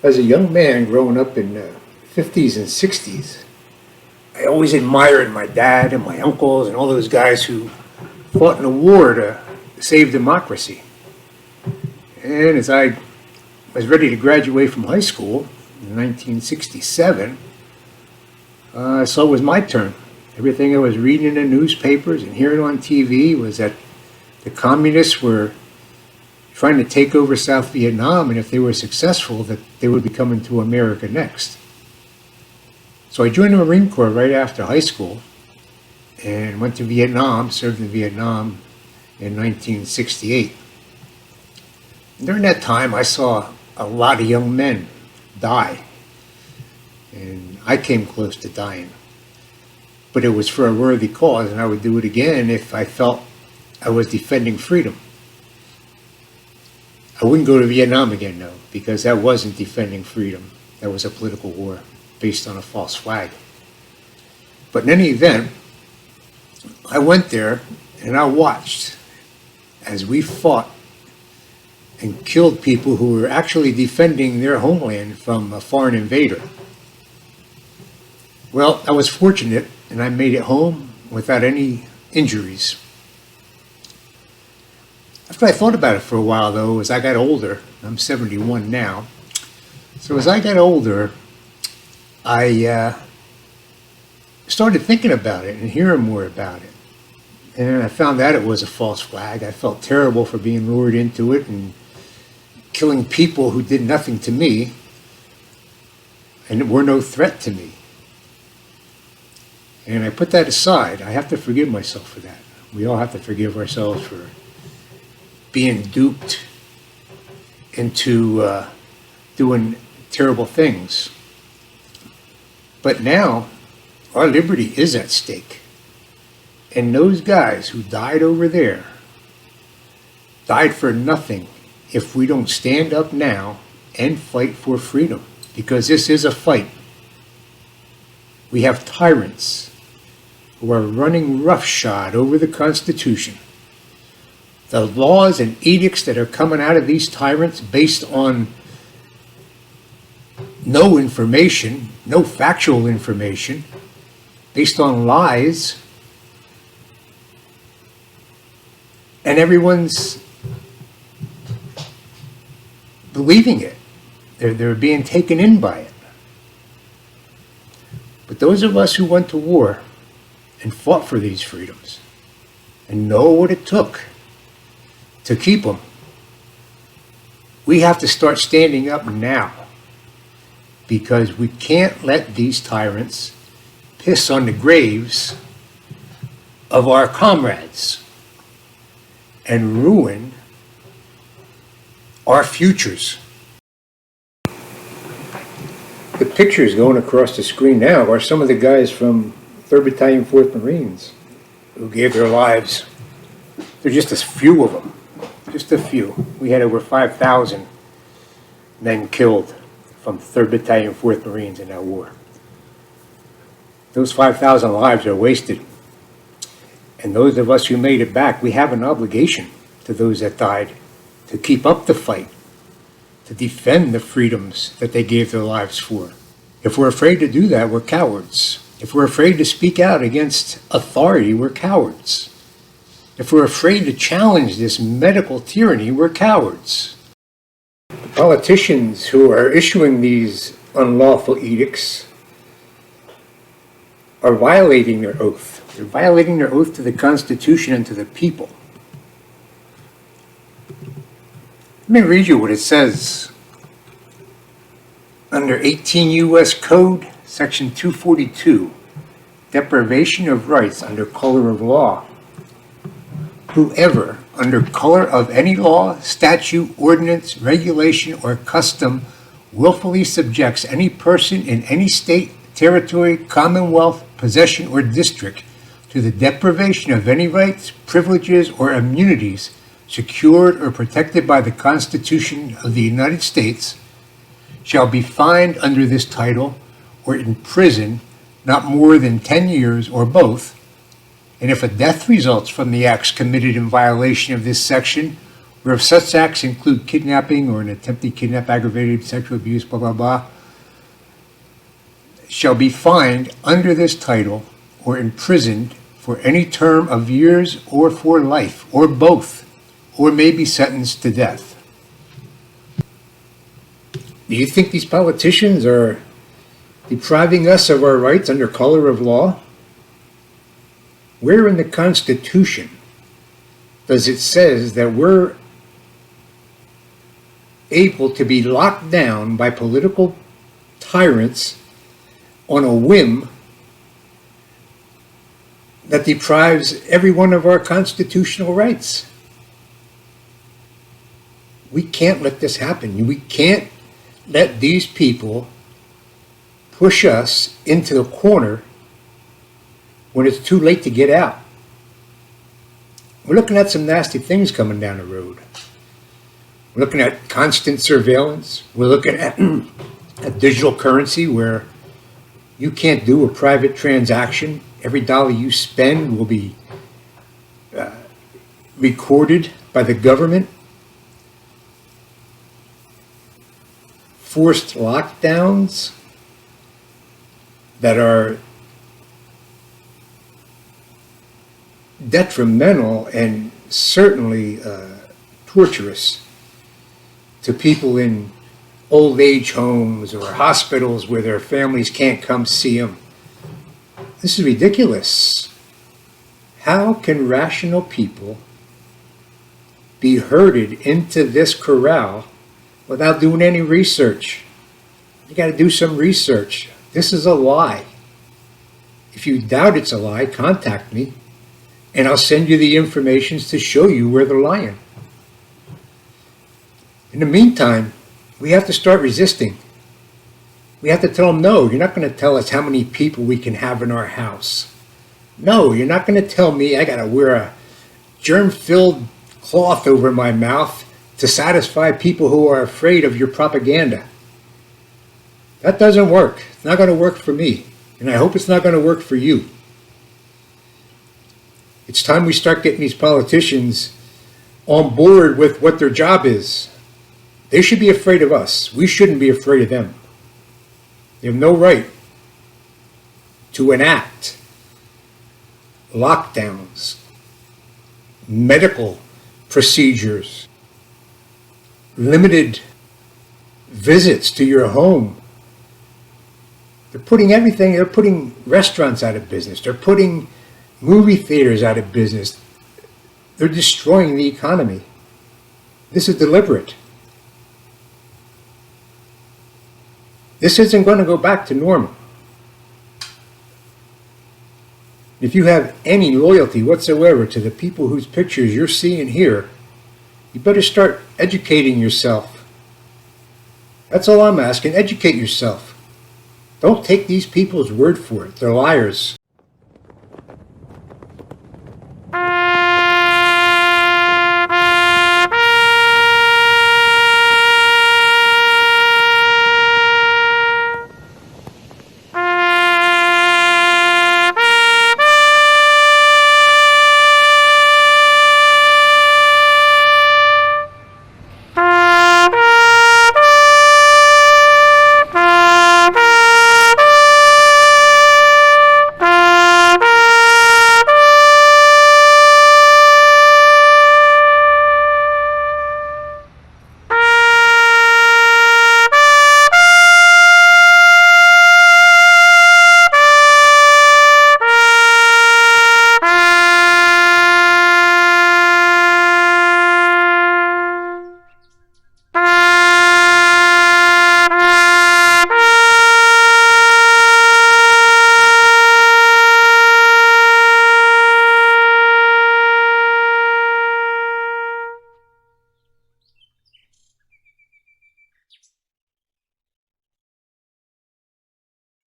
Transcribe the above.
As a young man growing up in the 50s and 60s, I always admired my dad and my uncles and all those guys who fought in a war to save democracy. And as I was ready to graduate from high school in 1967, so it was my turn. Everything I was reading in the newspapers and hearing on TV was that the communists were trying to take over South Vietnam, and if they were successful, that they would be coming to America next. So I joined the Marine Corps right after high school and went to Vietnam, served in Vietnam in 1968. During that time, I saw a lot of young men die, and I came close to dying. But it was for a worthy cause, and I would do it again if I felt I was defending freedom. I wouldn't go to Vietnam again, though, because that wasn't defending freedom. That was a political war based on a false flag. But in any event, I went there and I watched as we fought and killed people who were actually defending their homeland from a foreign invader. Well, I was fortunate and I made it home without any injuries. After I thought about it for a while, though, as I got older, I'm 71 now, so as I got older, I started thinking about it and hearing more about it. And I found out it was a false flag. I felt terrible for being lured into it and killing people who did nothing to me and were no threat to me. And I put that aside. I have to forgive myself for that. We all have to forgive ourselves for being duped into doing terrible things. But now, our liberty is at stake. And those guys who died over there died for nothing if we don't stand up now and fight for freedom. Because this is a fight. We have tyrants who are running roughshod over the Constitution. The laws and edicts that are coming out of these tyrants based on no information, no factual information, based on lies, and everyone's believing it. They're being taken in by it. But those of us who went to war and fought for these freedoms and know what it took to keep them, we have to start standing up now, because we can't let these tyrants piss on the graves of our comrades and ruin our futures. The pictures going across the screen now are some of the guys from 3rd Battalion, 4th Marines who gave their lives. There are just a few of them. Just a few. We had over 5,000 men killed from 3rd Battalion, 4th Marines in that war. Those 5,000 lives are wasted. And those of us who made it back, we have an obligation to those that died to keep up the fight, to defend the freedoms that they gave their lives for. If we're afraid to do that, we're cowards. If we're afraid to speak out against authority, we're cowards. If we're afraid to challenge this medical tyranny, we're cowards. The politicians who are issuing these unlawful edicts are violating their oath. They're violating their oath to the Constitution and to the people. Let me read you what it says under 18 U.S. Code, Section 242, deprivation of rights under color of law. Whoever, under color of any law, statute, ordinance, regulation, or custom, willfully subjects any person in any state, territory, commonwealth, possession, or district to the deprivation of any rights, privileges, or immunities secured or protected by the Constitution of the United States shall be fined under this title or imprisoned not more than 10 years or both, and if a death results from the acts committed in violation of this section where if such acts include kidnapping or an attempted kidnap, aggravated sexual abuse, blah, blah, blah, shall be fined under this title or imprisoned for any term of years or for life, or both, or may be sentenced to death. Do you think these politicians are depriving us of our rights under color of law? Where in the Constitution does it say that we're able to be locked down by political tyrants on a whim that deprives every one of our constitutional rights? We can't let this happen. We can't let these people push us into the corner when it's too late to get out. We're looking at some nasty things coming down the road. We're looking at constant surveillance. We're looking at a digital currency where you can't do a private transaction. Every dollar you spend will be recorded by the government. Forced lockdowns that are detrimental and certainly torturous to people in old age homes or hospitals where their families can't come see them. This is ridiculous. How can rational people be herded into this corral without doing any research? You got to do some research. This is a lie. If you doubt it's a lie, contact me and I'll send you the information to show you where they're lying. In the meantime, we have to start resisting. We have to tell them, no, you're not going to tell us how many people we can have in our house. No, you're not going to tell me I got to wear a germ-filled cloth over my mouth to satisfy people who are afraid of your propaganda. That doesn't work. It's not going to work for me. And I hope it's not going to work for you. It's time we start getting these politicians on board with what their job is. They should be afraid of us. We shouldn't be afraid of them. They have no right to enact lockdowns, medical procedures, limited visits to your home. They're putting restaurants out of business. They're putting movie theaters out of business. They're destroying the economy. This is deliberate. This isn't going to go back to normal. If you have any loyalty whatsoever to the people whose pictures you're seeing here, you better start educating yourself. That's all I'm asking. Educate yourself. Don't take these people's word for it. They're liars.